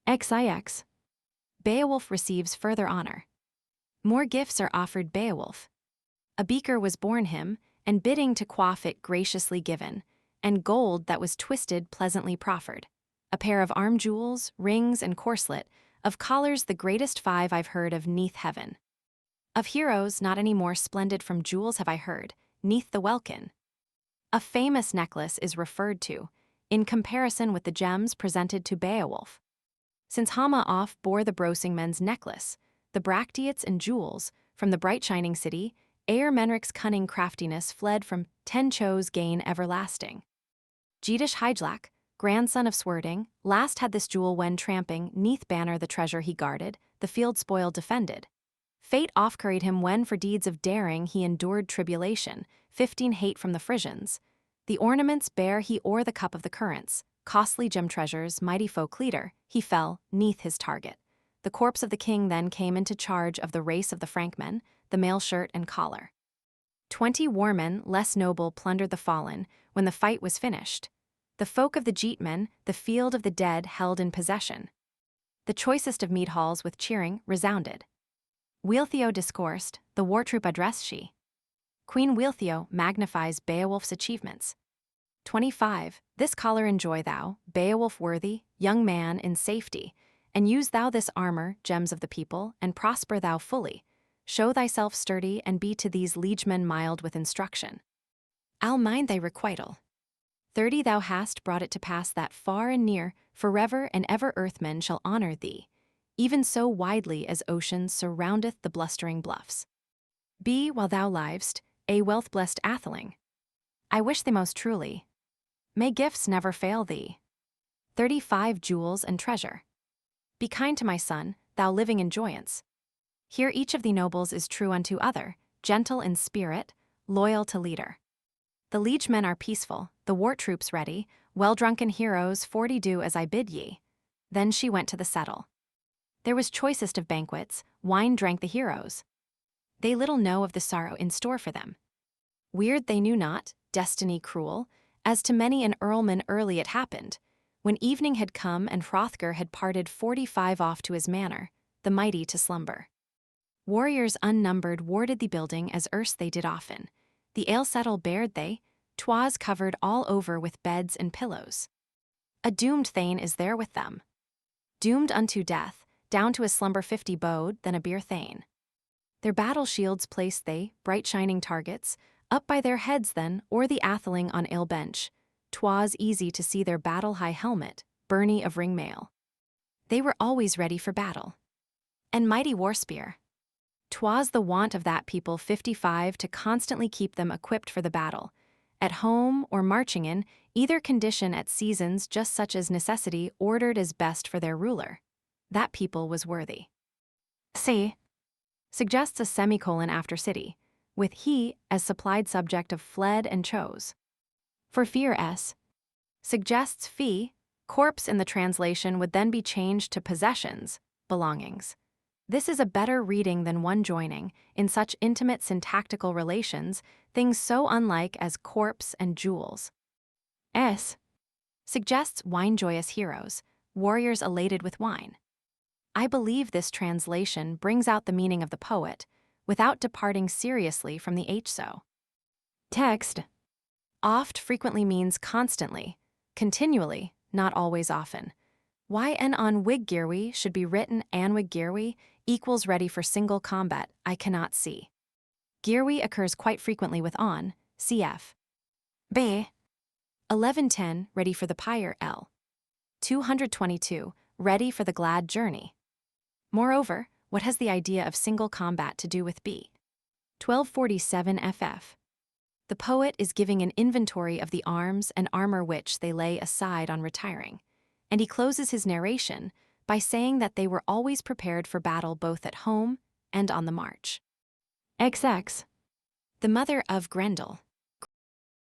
XIX. Beowulf receives further honor. More gifts are offered Beowulf. A beaker was born him, and bidding to quaff it graciously given, and gold that was twisted pleasantly proffered. A pair of arm jewels, rings, and corslet, of collars the greatest 5 I've heard of 'neath heaven. Of heroes not any more splendid from jewels have I heard, 'neath the welkin. A famous necklace is referred to, in comparison with the gems presented to Beowulf. Since Hama off bore the Brosingmen's necklace, the bracteates and jewels, from the bright shining city, ere Menric's cunning craftiness fled from Tencho's gain everlasting. Geatish Hygelac, grandson of Swerding, last had this jewel when tramping, 'neath banner the treasure he guarded, the field spoil defended. Fate off-curried him when for deeds of daring he endured tribulation, 15 hate from the Frisians. The ornaments bear he o'er the cup of the currents, costly gem treasures, mighty folk leader, he fell, 'neath his target. The corpse of the king then came into charge of the race of the Frankmen, the mail shirt and collar. 20 warmen, less noble, plundered the fallen, when the fight was finished. The folk of the Geatmen, the field of the dead, held in possession. The choicest of mead-halls with cheering resounded. Wealhtheow discoursed, the war troop addressed she. Queen Wealhtheow magnifies Beowulf's achievements. 25. This collar enjoy thou, Beowulf worthy, young man, in safety, and use thou this armor, gems of the people, and prosper thou fully. Show thyself sturdy, and be to these liegemen mild with instruction. I'll mind thy requital. 30. Thou hast brought it to pass that far and near, forever and ever earthmen shall honor thee, even so widely as ocean surroundeth the blustering bluffs. Be, while thou livest, a wealth-blessed atheling. I wish thee most truly. May gifts never fail thee. 35. Jewels and treasure. Be kind to my son, thou living in joyance. Here each of thee nobles is true unto other, gentle in spirit, loyal to leader. The liegemen are peaceful, the war troops ready, well-drunken heroes 40 do as I bid ye. Then she went to the settle. There was choicest of banquets, wine drank the heroes. They little know of the sorrow in store for them. Weird they knew not, destiny cruel, as to many an earlman early it happened, when evening had come and Hrothgar had parted 45 off to his manor, the mighty to slumber. Warriors unnumbered warded the building as erst they did often. The ale settle bared they, 'twas covered all over with beds and pillows. A doomed thane is there with them. Doomed unto death, down to a slumber 50 bode, then a bier thane. Their battle shields placed they, bright shining targets, up by their heads then, or the atheling on ill bench. 'Twas easy to see their battle-high helmet, burnie of ring mail. They were always ready for battle. And mighty war spear. 'Twas the wont of that people 55 to constantly keep them equipped for the battle, at home or marching in, either condition at seasons just such as necessity ordered as best for their ruler. That people was worthy. C. Suggests a semicolon after city, with he as supplied subject of fled and chose. For fear s. Suggests fee, corpse in the translation would then be changed to possessions, belongings. This is a better reading than one joining, in such intimate syntactical relations, things so unlike as corpse and jewels. S. Suggests wine-joyous heroes, warriors elated with wine. I believe this translation brings out the meaning of the poet, without departing seriously from the h-so. Text. Oft frequently means constantly, continually, not always often. Why n on wig-gearwe should be written anwig-gearwe equals ready for single combat, I cannot see. Gearwe occurs quite frequently with on, cf. B. 1110, ready for the pyre L. 222, ready for the glad journey. Moreover, what has the idea of single combat to do with B? 1247 ff. The poet is giving an inventory of the arms and armor which they lay aside on retiring, and he closes his narration by saying that they were always prepared for battle both at home and on the march. XX. The mother of Grendel.